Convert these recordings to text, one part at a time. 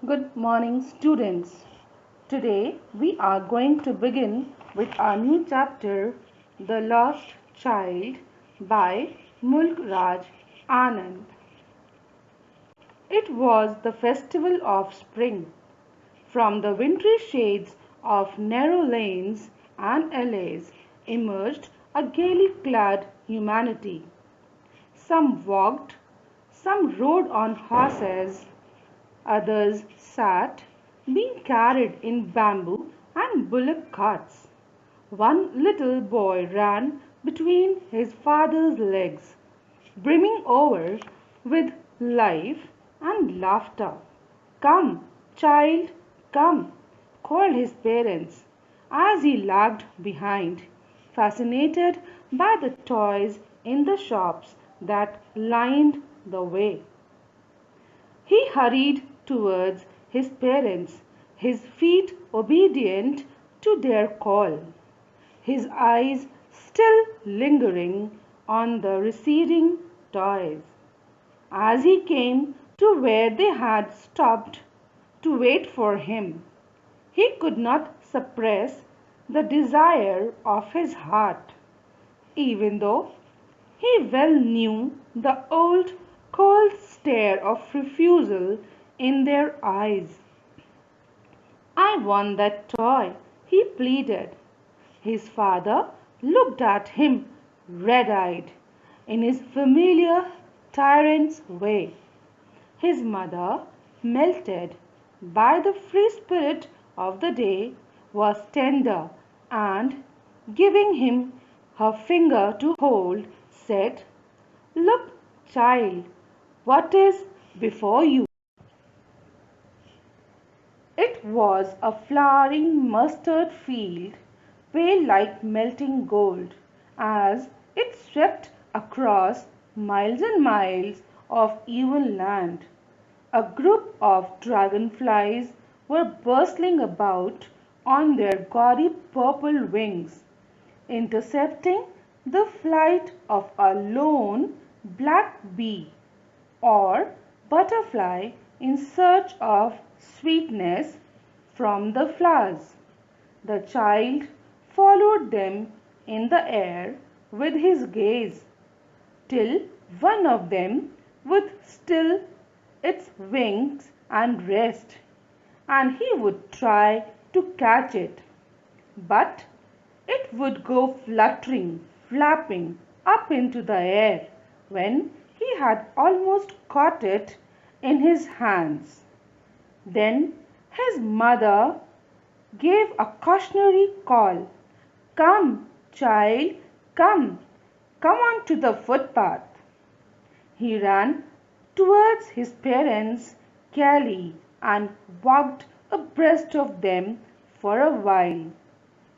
Good morning, students. Today we are going to begin with our new chapter, The Lost Child by Mulk Raj Anand. It was the festival of spring. From the wintry shades of narrow lanes and alleys emerged a gaily clad humanity. Some walked, some rode on horses, others sat, being carried in bamboo and bullock carts. One little boy ran between his father's legs, brimming over with life and laughter. "Come, child, come," called his parents as he lagged behind, fascinated by the toys in the shops that lined the way. He hurried towards his parents, his feet obedient to their call, his eyes still lingering on the receding toys. As he came to where they had stopped to wait for him, he could not suppress the desire of his heart, even though he well knew the old cold stare of refusal in their eyes. "I want that toy," he pleaded. His father looked at him red-eyed, in his familiar tyrant's way. His mother, melted by the free spirit of the day, was tender and, giving him her finger to hold, said, "Look, child, what is before you?" It was a flowering mustard field, pale like melting gold, as it swept across miles and miles of even land. A group of dragonflies were bustling about on their gaudy purple wings, intercepting the flight of a lone black bee or butterfly in search of sweetness from the flowers. The child followed them in the air with his gaze, till one of them would still its wings and rest, and he would try to catch it. But it would go fluttering, flapping up into the air when he had almost caught it in his hands. Then his mother gave a cautionary call. "Come, child, come, come on to the footpath." He ran towards his parents gaily and walked abreast of them for a while,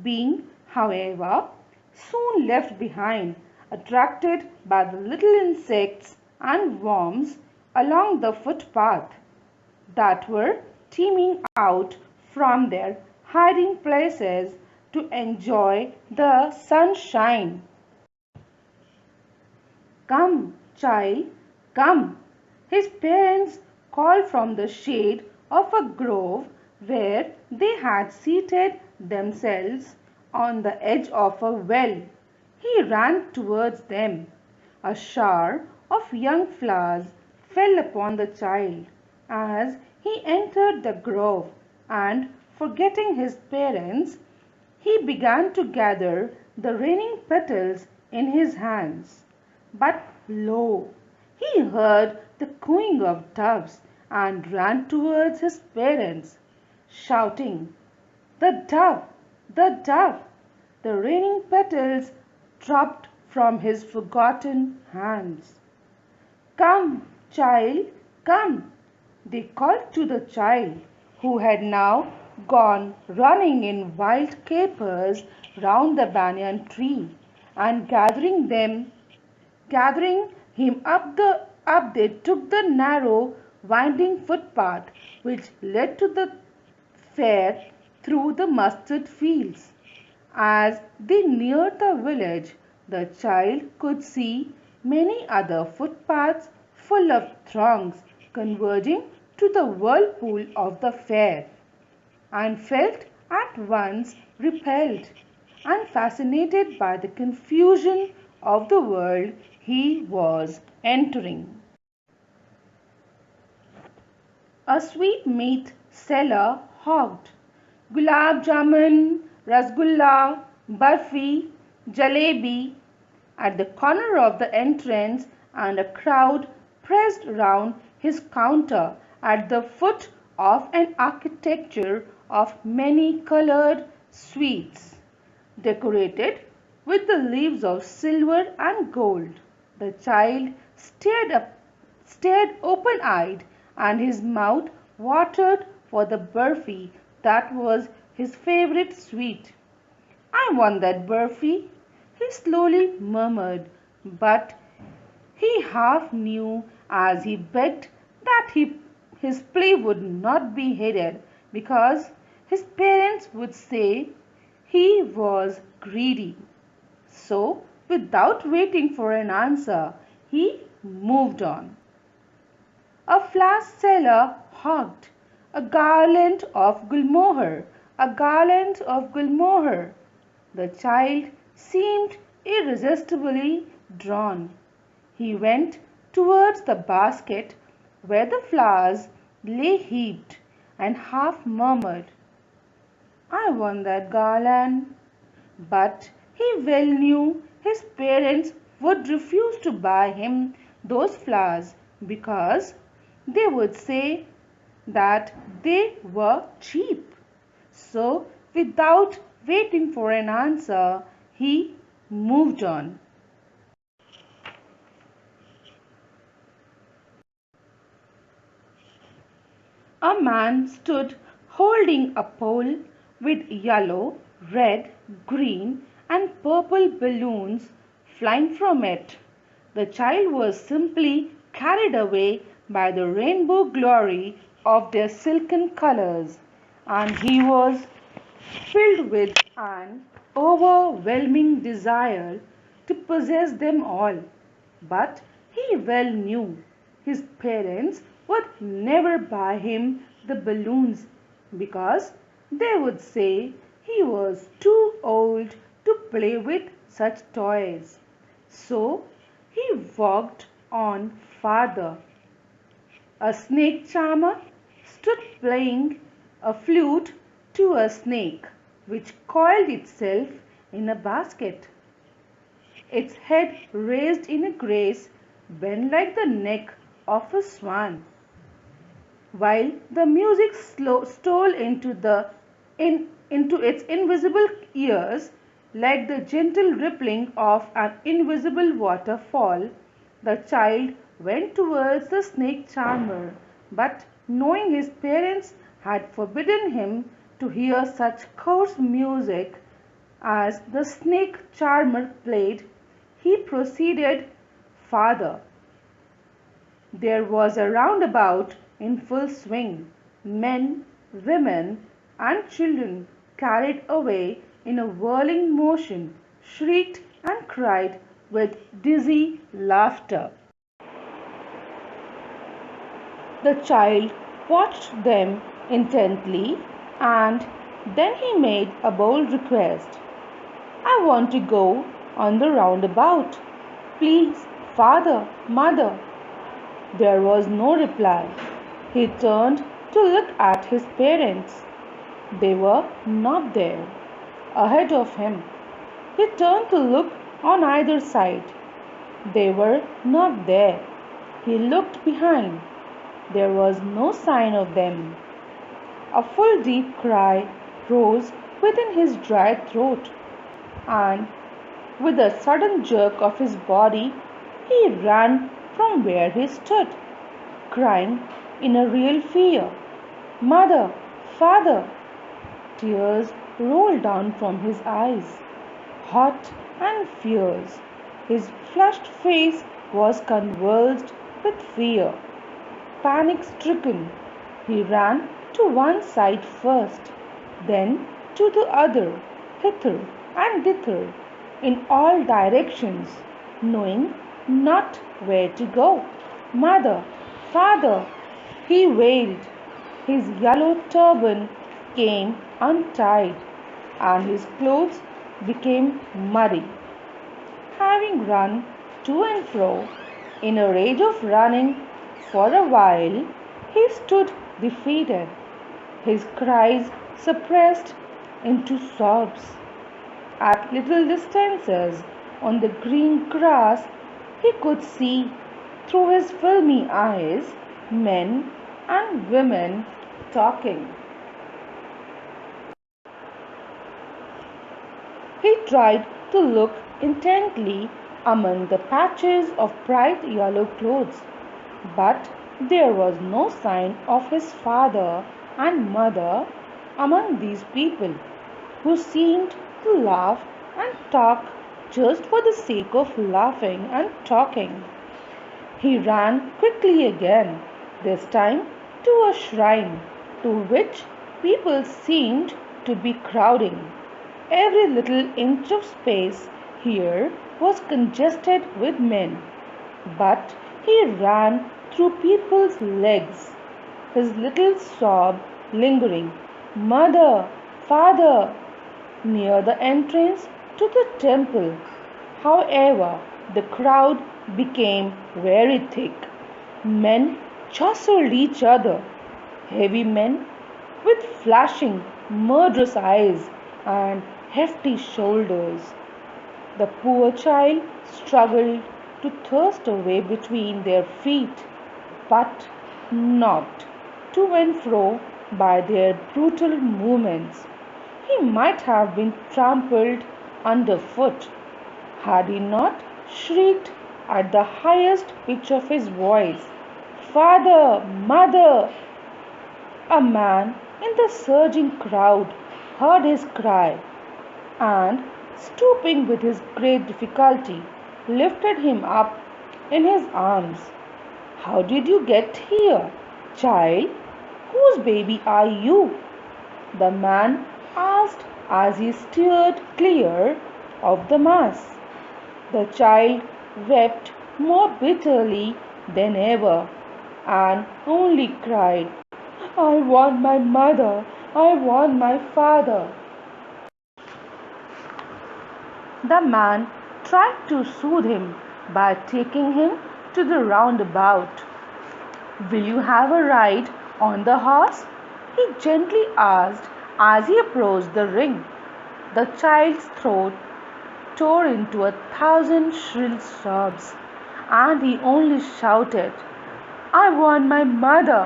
being, however, soon left behind, attracted by the little insects and worms along the footpath that were teeming out from their hiding places to enjoy the sunshine. "Come, child, come," his parents called from the shade of a grove where they had seated themselves on the edge of a well. He ran towards them. A shower of young flowers fell upon the child as he entered the grove, and, forgetting his parents, he began to gather the raining petals in his hands. But lo! He heard the cooing of doves and ran towards his parents, shouting, "The dove! The dove!" The raining petals dropped from his forgotten hands. "Come, child, come," they called to the child, who had now gone running in wild capers round the banyan tree, and gathering him up they took the narrow winding footpath which led to the fair through the mustard fields. As they neared the village, the child could see many other footpaths full of throngs converging to the whirlpool of the fair, and felt at once repelled and fascinated by the confusion of the world he was entering. A sweetmeat seller hawked gulab jamun, rasgulla, barfi, jalebi at the corner of the entrance, and a crowd pressed round his counter at the foot of an architecture of many-colored sweets, decorated with the leaves of silver and gold. The child stared open-eyed, and his mouth watered for the barfi that was his favorite sweet. "I want that barfi," he slowly murmured, but he half knew as he begged that his plea would not be heeded, because his parents would say he was greedy. So, without waiting for an answer, he moved on. A flask seller hawked a garland of gulmohar, a garland of gulmohar. The child seemed irresistibly drawn. He went towards the basket where the flowers lay heaped, and half murmured, "I want that garland." But he well knew his parents would refuse to buy him those flowers, because they would say that they were cheap. So, without waiting for an answer, he moved on. A man stood holding a pole with yellow, red, green, and purple balloons flying from it. The child was simply carried away by the rainbow glory of their silken colors, and he was filled with an overwhelming desire to possess them all. But he well knew his parents would never buy him the balloons, because they would say he was too old to play with such toys. So he walked on farther. A snake charmer stood playing a flute to a snake which coiled itself in a basket, its head raised in a grace bent like the neck of a swan, while the music stole into its invisible ears like the gentle rippling of an invisible waterfall. The child went towards the snake charmer, but knowing his parents had forbidden him to hear such coarse music as the snake charmer played, he proceeded farther. There was a roundabout in full swing. Men, women, and children, carried away in a whirling motion, shrieked and cried with dizzy laughter. The child watched them intently, and then he made a bold request. "I want to go on the roundabout. Please, father, mother." There was no reply. He turned to look at his parents. They were not there. Ahead of him, he turned to look on either side. They were not there. He looked behind. There was no sign of them. A full deep cry rose within his dry throat, and with a sudden jerk of his body, he ran from where he stood, crying in a real fear, "Mother! Father!" Tears rolled down from his eyes, hot and fierce. His flushed face was convulsed with fear. Panic-stricken, he ran to one side first, then to the other, hither and thither, in all directions, knowing not where to go. "Mother! Father!" He wailed. His yellow turban came untied, and his clothes became muddy. Having run to and fro in a rage of running for a while, he stood defeated, his cries suppressed into sobs. At little distances on the green grass, he could see through his filmy eyes men and women talking. He tried to look intently among the patches of bright yellow clothes, but there was no sign of his father and mother among these people, who seemed to laugh and talk just for the sake of laughing and talking. He ran quickly again, this time to a shrine to which people seemed to be crowding. Every little inch of space here was congested with men, but he ran through people's legs, his little sob lingering, "Mother, Father," near the entrance to the temple. However, the crowd became very thick. Men jostled each other, heavy men with flashing, murderous eyes and hefty shoulders. The poor child struggled to thrust away between their feet, but knocked to and fro by their brutal movements. He might have been trampled underfoot had he not shrieked at the highest pitch of his voice, "Father! Mother!" A man in the surging crowd heard his cry, and, stooping with his great difficulty, lifted him up in his arms. "How did you get here, child? Whose baby are you?" the man asked as he steered clear of the mass. The child wept more bitterly than ever, and only cried, "I want my mother, I want my father." The man tried to soothe him by taking him to the roundabout. "Will you have a ride on the horse?" he gently asked as he approached the ring. The child's throat tore into 1,000 shrill sobs, and he only shouted, "I want my mother,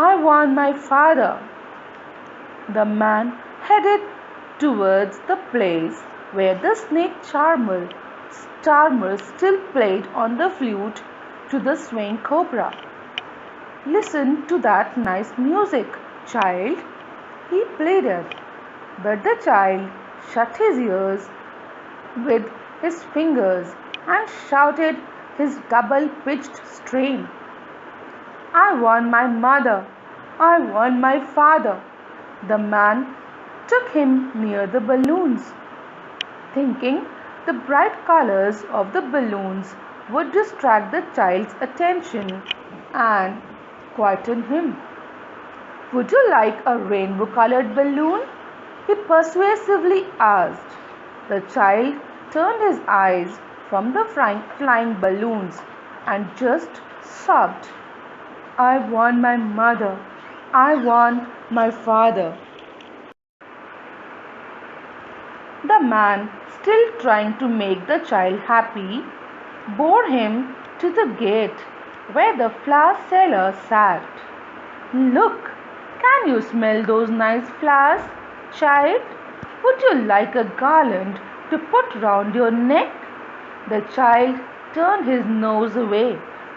I want my father." The man headed towards the place where the snake charmer still played on the flute to the swaying cobra. "Listen to that nice music, child," he pleaded. But the child shut his ears with his fingers and shouted his double-pitched strain, "I want my mother, I want my father." The man took him near the balloons, thinking the bright colors of the balloons would distract the child's attention and quieten him. "Would you like a rainbow-colored balloon?" he persuasively asked. The child turned his eyes from the flying balloons and just sobbed, "I want my mother, I want my father." The man, still trying to make the child happy, bore him to the gate where the flower seller sat. "Look, can you smell those nice flowers, child? Would you like a garland to put round your neck?" The child turned his nose away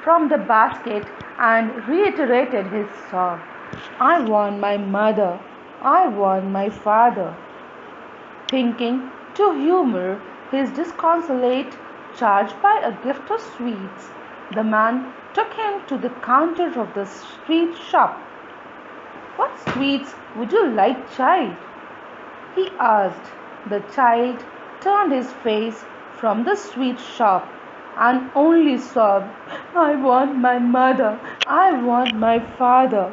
from the basket and reiterated his sob, "I want my mother, I want my father." Thinking to humor his disconsolate charge by a gift of sweets, the man took him to the counter of the street shop. "What sweets would you like, child?" he asked. The child turned his face from the sweet shop and only sobbed, I want my mother, I want my father.